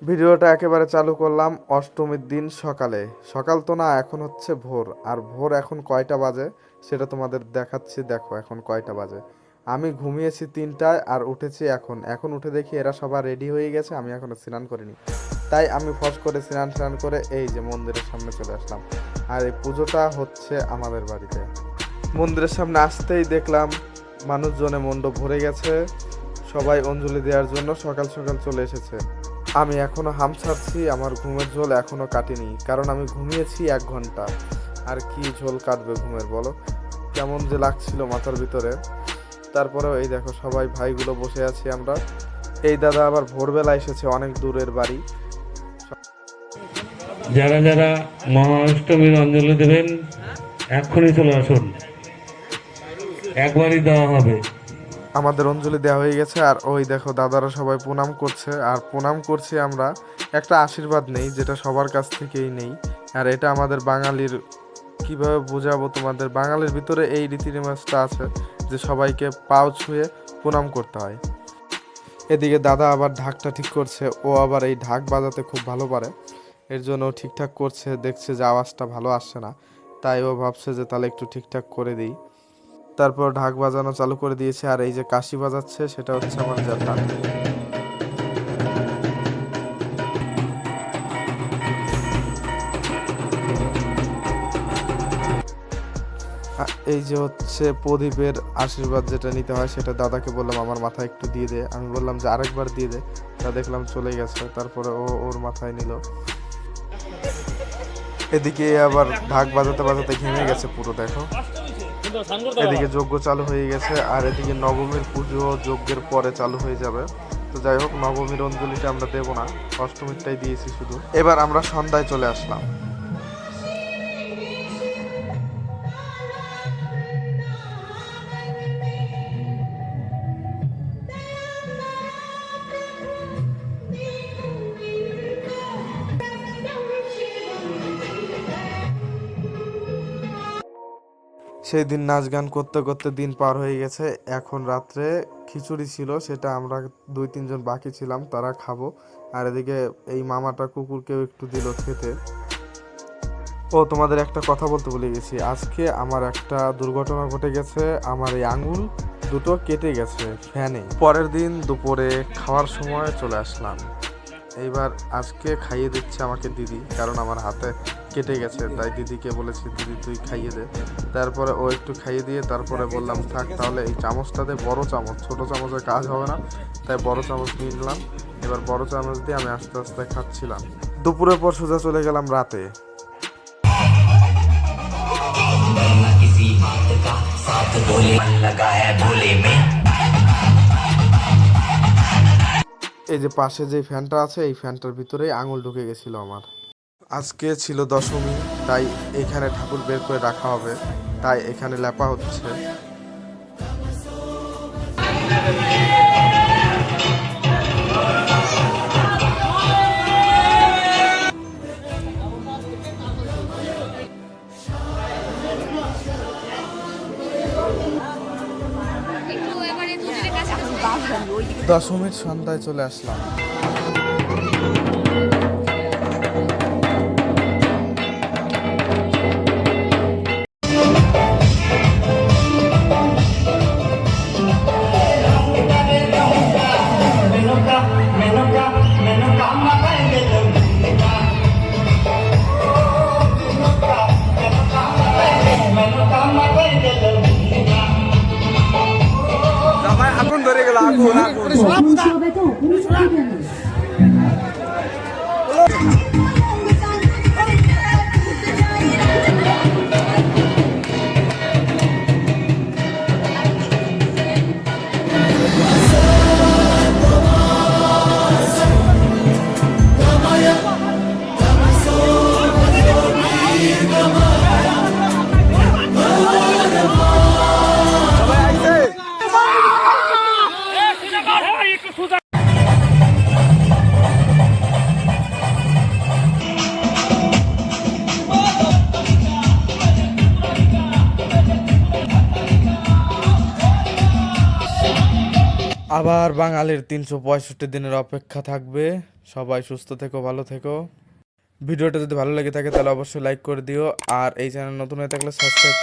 ভিডিওটা একেবারে চালু করলাম অষ্টমীর দিন সকালে। সকাল তো না, এখন হচ্ছে ভোর। আর ভোর এখন কয়টা বাজে সেটা তোমাদের দেখাচ্ছি। দেখো এখন কয়টা বাজে। আমি ঘুমিয়েছি 3টায় আর উঠেছি এখন উঠে দেখি এরা সবাই রেডি হয়ে গেছে, আমি এখনো স্নান করিনি। তাই আমি ফস করে স্নান করে এই যে মন্দিরের সামনে চলে আসলাম। আর এই পুজোটা হচ্ছে আমাদের বাড়িতে। মন্দিরের সামনে আসতেই দেখলাম মানুষজনে মণ্ডপ ভরে গেছে, সবাই অঞ্জলি দেওয়ার জন্য সকাল সকাল চলে এসেছে। আমি এখনো হাম ছাড়ছি, আমার ঘুমের ঝোল এখনো কাটেনি, কারণ আমি ঘুমিয়েছি 1 ঘন্টা। আর কি ঝোল কাটবে ঘুমের বলো? কেমন যে লাগছিল মাথার ভিতরে। তারপরেও এই দেখো সবাই ভাইগুলো বসে আছি আমরা। এই দাদা আবার ভোরবেলা এসেছে, অনেক দূরের বাড়ি। যারা যারা মহাষ্টমীর অঞ্জলি দেবেন এক্ষুনি চলে আসুন, একবারই দেওয়া হবে। আমাদের অঞ্জলি দেওয়া হয়ে গেছে, আর ওই দেখো দাদারা সবাই প্রণাম করছে। আর প্রণাম করছি আমরা, একটা আশীর্বাদ নেই, যেটা সবার কাছ থেকেই নেই। আর এটা আমাদের বাঙালির, কিভাবে বোঝাবো তোমাদের, বাঙালির ভিতরে এই রীতি রেওয়াজটা আছে যে সবাইকে পাও ছুঁয়ে প্রণাম করতে হয়। এদিকে দাদা আবার ঢাকটা ঠিক করছে, ও আবার এই ঢাক বাজাতে খুব ভালো পারে। এর জন্য ও ঠিকঠাক করছে, দেখছে যে আওয়াজটা ভালো আসছে না, তাই ও ভাবছে যে তাহলে একটু ঠিকঠাক করে দিই। তারপর ঢাক বাজানো চালু করে দিয়েছে। আর এই যে কাশি বাজাচ্ছে সেটা হচ্ছে আমার জ্যাঠা। এই যে হচ্ছে প্রদীপের আশীর্বাদ যেটা নিতে হয়, সেটা দাদাকে বললাম আমার মাথায় একটু দিয়ে দে। আমি বললাম যে আরেকবার দিয়ে দে, তা দেখলাম চলে গেছে। তারপরে ও ওর মাথায় নিল। এদিকে আবার ঢাক বাজাতে বাজাতে ঘেমে গেছে পুরো, দেখো। এদিকে যজ্ঞ চালু হয়ে গেছে, আর এদিকে নবমীর পুজো যজ্ঞের পরে চালু হয়ে যাবে। তো যাই হোক, নবমীর অঞ্জলিটা আমরা দেবো না, অষ্টমীরটাই দিয়েছি শুধু। এবার আমরা সন্ধ্যায় চলে আসলাম। সেই দিন নাচ গান করতে করতে দিন পার হয়ে গেছে। এখন রাত্রে খিচুড়ি ছিল, সেটা আমরা 2-3 জন বাকি ছিলাম, তারা খাবো। আর এদিকে এই মামাটা কুকুরকেও একটু দিল খেতে। ও তোমাদের একটা কথা বলতে ভুলে গেছি, আজকে আমার একটা দুর্ঘটনা ঘটে গেছে। আমার এই আঙ্গুল দুটো কেটে গেছে ফ্যানে। পরের দিন দুপুরে খাওয়ার সময় চলে আসলাম। এইবার আজকে খাইয়ে দিচ্ছে আমাকে দিদি, কারণ আমার হাতে কেটে গেছে। তাই দিদিকে বলেছি দিদি তুই খাইয়ে দে। তারপরে ও একটু খাইয়ে দিয়ে তারপরে বললাম থাক তাহলে এই চামচটাতে, বড় চামচ, ছোট চামচের কাজ হবে না, তাই বড় চামচ নিয়ে নিলাম। এবার বড় চামচ দিয়ে আমি আস্তে আস্তে খাচ্ছিলাম। দুপুরের পর সোজা চলে গেলাম রাতে। এই যে পাশে যে ফ্যানটা আছে, এই ফ্যানটার ভিতরেই আঙুল ঢুকে গেছিল আমার। আজকে ছিল দশমী, তাই এখানে ঠাকুর বের করে রাখা হবে, তাই এখানে লেপা হচ্ছে। দশমীর সন্ধ্যায় চলে আসলাম। আগুন ধরে গেল, আগুন আগুন। আবার বাঙালির 365 দিনের অপেক্ষা থাকবে। সবাই সুস্থ থেকো, ভালো থেকো। ভিডিওটা যদি ভালো লেগে থাকে তাহলে অবশ্যই লাইক করে দিও, আর এই চ্যানেল নতুন হয়ে থাকলে সাবস্ক্রাইব